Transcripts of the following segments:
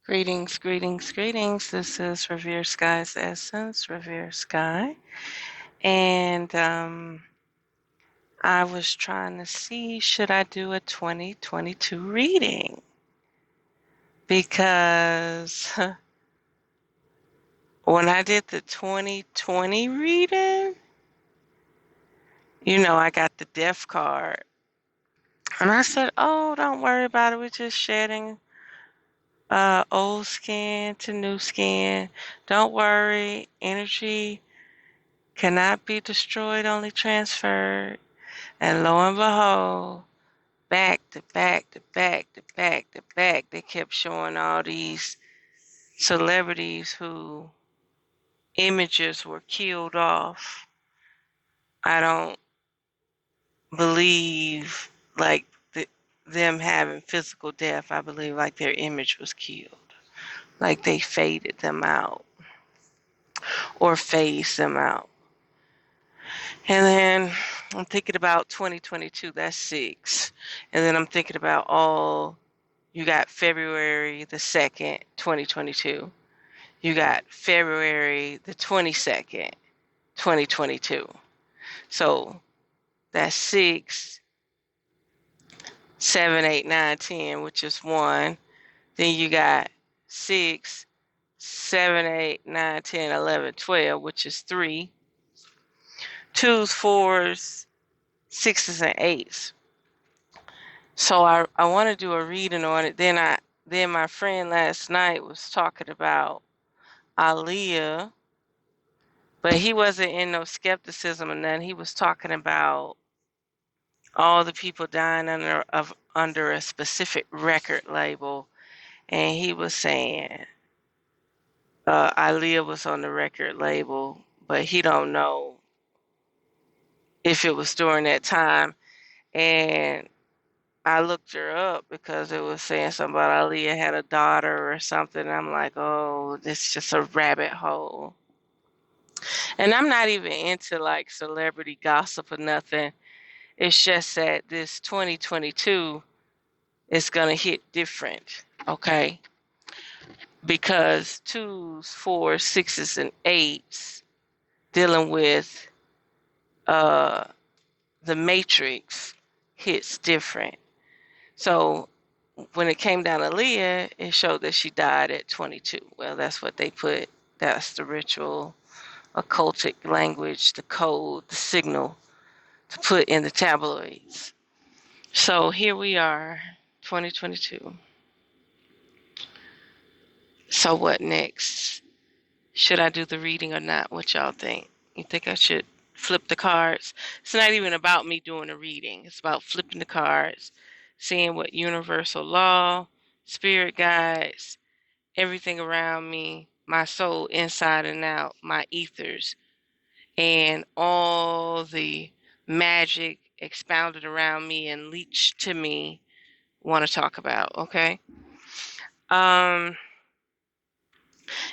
Greetings, greetings, greetings. This is Revere Skyes Essence, Revere Sky. And I was trying to see, should I do a 2022 reading? Because when I did the 2020 reading, I got the death card. And I said, oh, don't worry about it. We're just shedding old skin to new skin. Don't worry. Energy cannot be destroyed, only transferred. And lo and behold, back to back to back to back to back, they kept showing all these celebrities who images were killed off. I don't believe like them having physical death. I believe like their image was killed, like they faded them out or phased them out. And then I'm thinking about 2022, that's 6. And then I'm thinking about you got February the 2nd, 2022. You got February the 22nd, 2022. So that's 6, 7, 8, 9, 10, which is 1. Then you got 6, 7, 8, 9, 10, 11, 12, which is 3. 2s, 4s, 6s, and 8s. So I want to do a reading on it. Then my friend last night was talking about Aaliyah, but he wasn't in no skepticism or nothing. He was talking about all the people dying under a specific record label, and he was saying Aaliyah was on the record label, but he don't know if it was during that time. And I looked her up because it was saying something about Aaliyah had a daughter or something. I'm like, oh, this is just a rabbit hole. And I'm not even into like celebrity gossip or nothing. It's just that this 2022 is going to hit different, okay? Because 2s, 4s, 6s, and 8s dealing with the matrix hits different. So when it came down to Leah, it showed that she died at 22. Well, that's what they put. That's the ritual, occultic language, the code, the signal to put in the tabloids. So here we are, 2022. So what next? Should I do the reading or not? What y'all think? You think I should flip the cards? It's not even about me doing a reading. It's about flipping the cards, seeing what universal law, spirit guides, everything around me, my soul inside and out, my ethers, and all the magic expounded around me and leached to me want to talk about, okay? Um,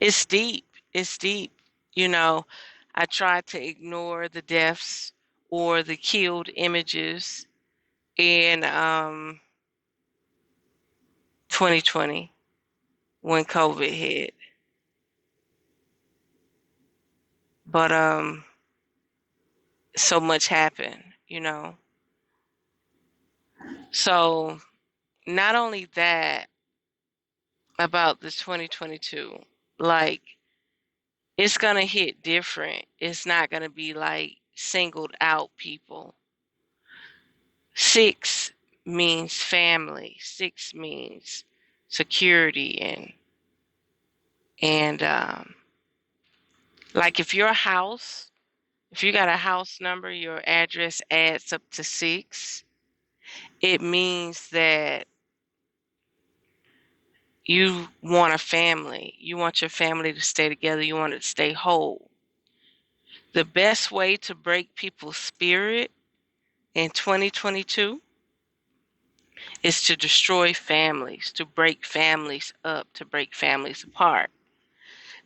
it's deep. It's deep. You know, I tried to ignore the deaths or the killed images in 2020 when COVID hit. But so much happened. So not only that about the 2022, like it's gonna hit different. It's not gonna be like singled out people. 6 means family. 6 means security and like if you got a house number, your address adds up to 6, it means that you want a family. You want your family to stay together. You want it to stay whole. The best way to break people's spirit in 2022 is to destroy families, to break families up, to break families apart.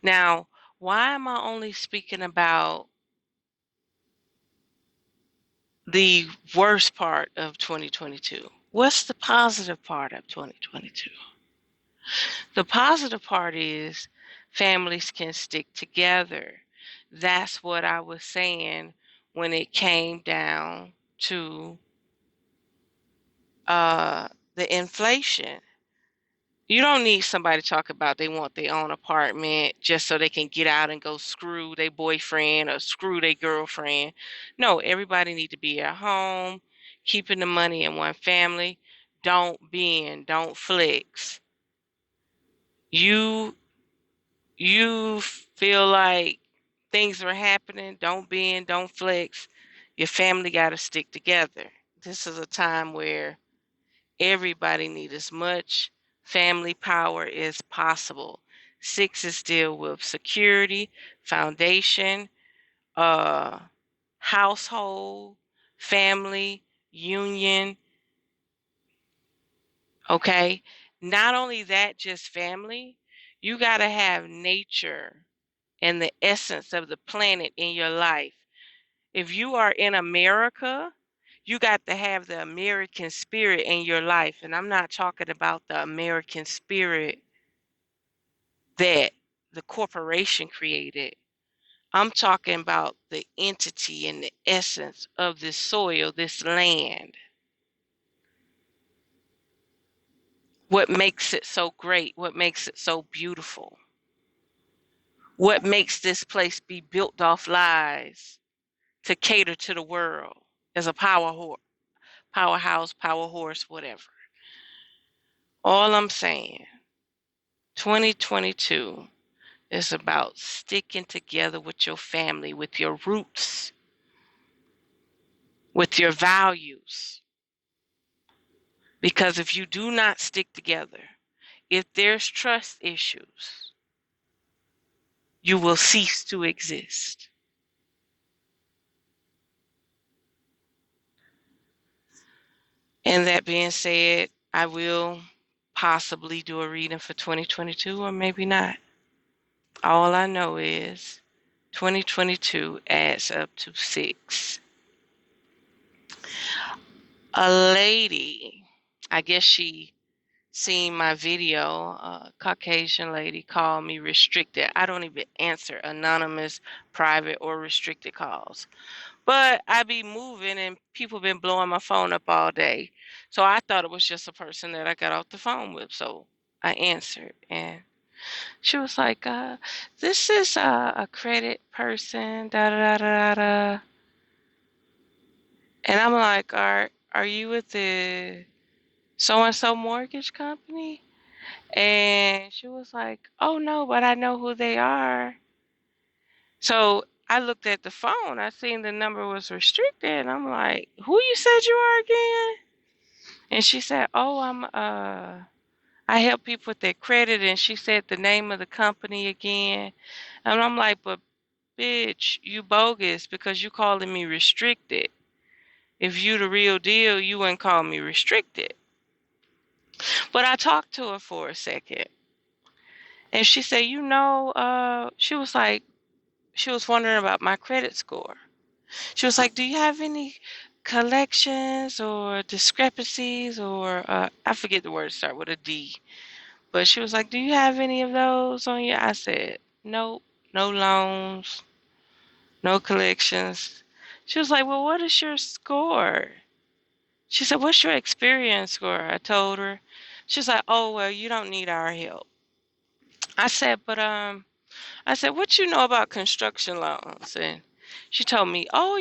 Now, why am I only speaking about the worst part of 2022? What's the positive part of 2022? The positive part is families can stick together. That's what I was saying when it came down to the inflation. You don't need somebody to talk about they want their own apartment just so they can get out and go screw their boyfriend or screw their girlfriend. No, everybody need to be at home, keeping the money in one family. Don't bend, don't flex. You you feel like things are happening, don't bend, don't flex. Your family got to stick together. This is a time where everybody needs as much family power as possible. Sixes deal with security, foundation, uh, household, family, union. Okay. Not only that, just family, you got to have nature and the essence of the planet in your life. If you are in America, you got to have the American spirit in your life. And I'm not talking about the American spirit that the corporation created. I'm talking about the entity and the essence of this soil, this land. What makes it so great? What makes it so beautiful? What makes this place be built off lies to cater to the world as a powerhouse, power horse, whatever? All I'm saying, 2022 is about sticking together with your family, with your roots, with your values. Because if you do not stick together, if there's trust issues, you will cease to exist. And that being said, I will possibly do a reading for 2022 or maybe not. All I know is 2022 adds up to 6. A lady, I guess she seen my video, a Caucasian lady called me restricted. I don't even answer anonymous, private, or restricted calls. But I be moving and people been blowing my phone up all day. So I thought it was just a person that I got off the phone with. So I answered and she was like, this is a credit person, da da da da da. And I'm like, are you with the so and so mortgage company? And she was like, oh no, but I know who they are. So I looked at the phone. I seen the number was restricted. And I'm like, who you said you are again? And she said, oh, I help people with their credit. And she said the name of the company again. And I'm like, but bitch, you bogus because you calling me restricted. If you the real deal, you wouldn't call me restricted. But I talked to her for a second. And she said, she was like, she was wondering about my credit score. She was like, do you have any collections or discrepancies or I forget the word start with a D. But she was like, do you have any of those on you? I said, nope, no loans, no collections. She was like, well, what is your score? She said, what's your experience score? I told her. She's like, oh, well, you don't need our help. I said, but I said, what you know about construction loans? And she told me, oh,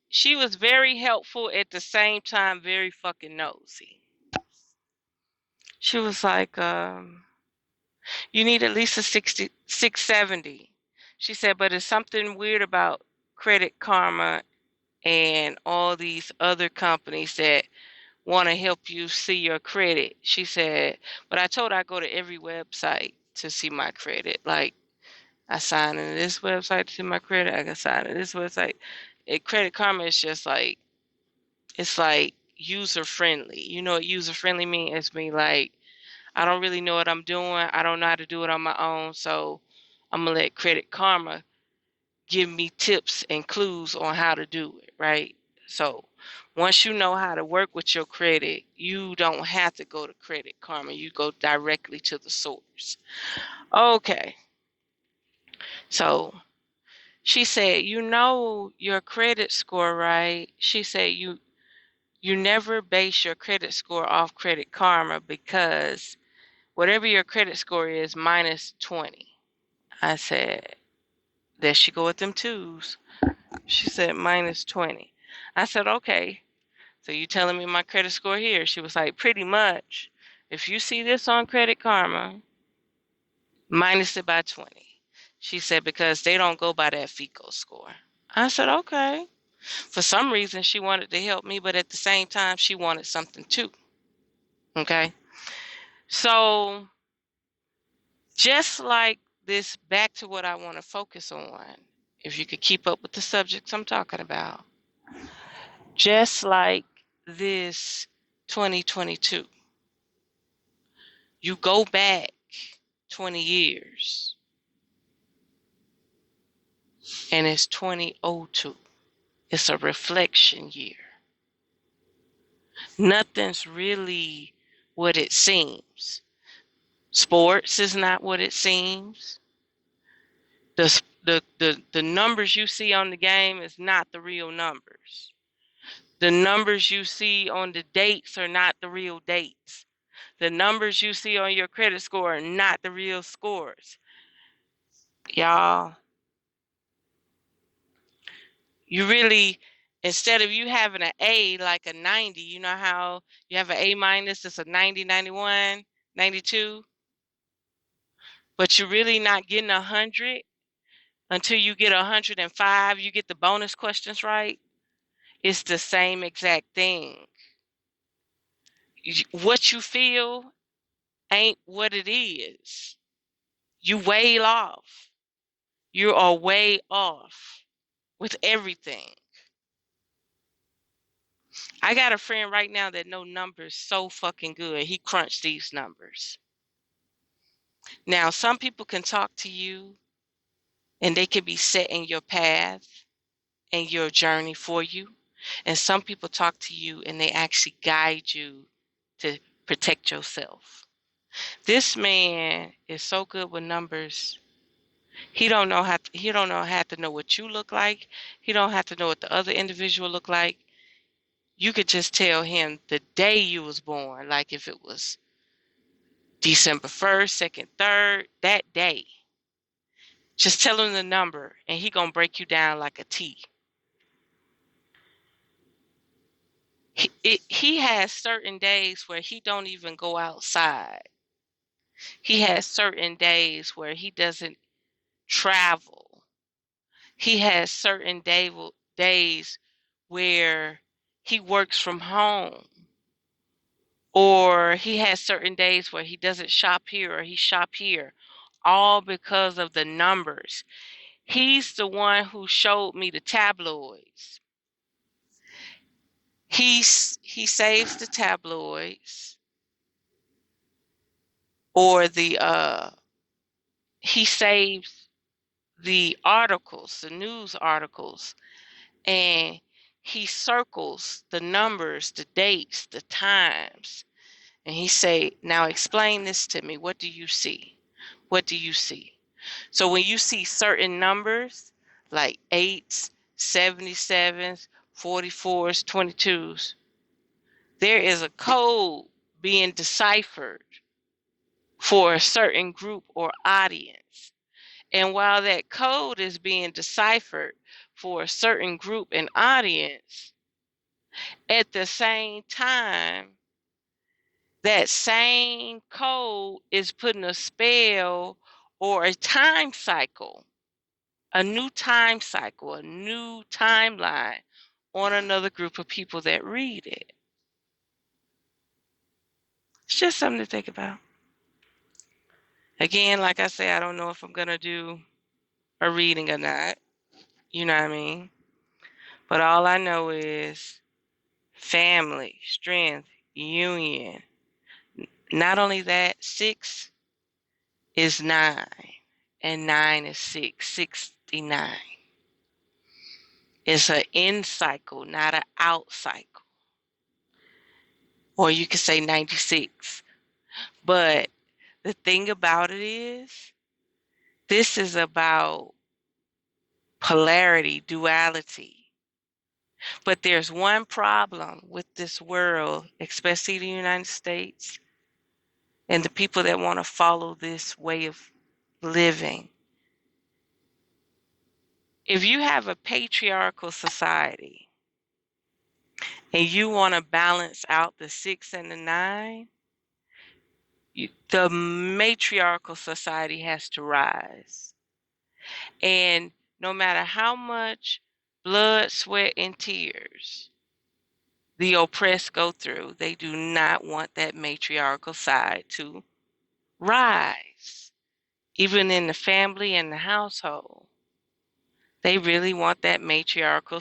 she was very helpful at the same time, very fucking nosy. She was like, you need at least a 670. She said, but it's something weird about Credit Karma and all these other companies that want to help you see your credit. She said, but I told her I go to every website to see my credit. Like, I sign in this website to see my credit. I can sign in this website. Credit Karma is just like, it's like user friendly. You know what user friendly means? It's me like, I don't really know what I'm doing. I don't know how to do it on my own. So I'm going to let Credit Karma give me tips and clues on how to do it, right? So Once you know how to work with your credit, you don't have to go to Credit Karma. You go directly to the source. Okay. So she said, you know your credit score, right? She said, you never base your credit score off Credit Karma because whatever your credit score is minus 20. I said, there she go with them twos. She said minus 20. I said, okay. So you telling me my credit score here? She was like, pretty much. If you see this on Credit Karma, minus it by 20. She said, because they don't go by that FICO score. I said, okay. For some reason, she wanted to help me, but at the same time, she wanted something too. Okay. So just like this, back to what I want to focus on, if you could keep up with the subjects I'm talking about, just like this 2022, you go back 20 years and it's 2002. It's a reflection year. Nothing's really what it seems. Sports is not what it seems. The numbers you see on the game is not the real numbers. The numbers you see on the dates are not the real dates. The numbers you see on your credit score are not the real scores. Y'all, you really, instead of you having an A like a 90, you know how you have an A minus, it's a 90, 91, 92, but you're really not getting 100 until you get 105, you get the bonus questions right. It's the same exact thing. What you feel ain't what it is. You way off. You are way off with everything. I got a friend right now that know numbers so fucking good. He crunched these numbers. Now, some people can talk to you and they can be setting your path and your journey for you. And some people talk to you and they actually guide you to protect yourself. This man is so good with numbers. He don't know how to know what you look like. He don't have to know what the other individual look like. You could just tell him the day you was born, like if it was December 1st, 2nd, 3rd, that day. Just tell him the number and he gonna break you down like a T. He has certain days where he don't even go outside. He has certain days where he doesn't travel. He has certain days where he works from home. Or he has certain days where he doesn't shop here or he shop here. All because of the numbers. He's the one who showed me the tabloids. He saves the tabloids or he saves the articles, the news articles, and he circles the numbers, the dates, the times, and he say, now explain this to me. What do you see? What do you see? So when you see certain numbers like 8s, 77s, 44s, 22s, there is a code being deciphered for a certain group or audience. And while that code is being deciphered for a certain group and audience, at the same time, that same code is putting a spell or a time cycle, a new time cycle, a new timeline on another group of people that read it. It's just something to think about. Again, like I say, I don't know if I'm going to do a reading or not. You know what I mean? But all I know is family, strength, union. Not only that, 6 is 9, and 9 is 6, 69. It's an in cycle, not an out cycle. Or you could say 96. But the thing about it is, this is about polarity, duality. But there's one problem with this world, especially the United States, and the people that want to follow this way of living. If you have a patriarchal society and you want to balance out the 6 and the 9, the matriarchal society has to rise. And no matter how much blood, sweat, and tears the oppressed go through, they do not want that matriarchal side to rise. Even in the family and the household, they really want that matriarchal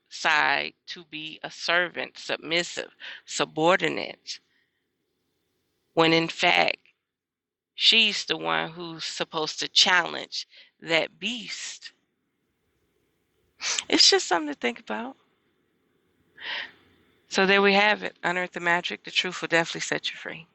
side to be a servant, submissive, subordinate, when in fact, she's the one who's supposed to challenge that beast. It's just something to think about. So there we have it. Unearth the magic. The truth will definitely set you free.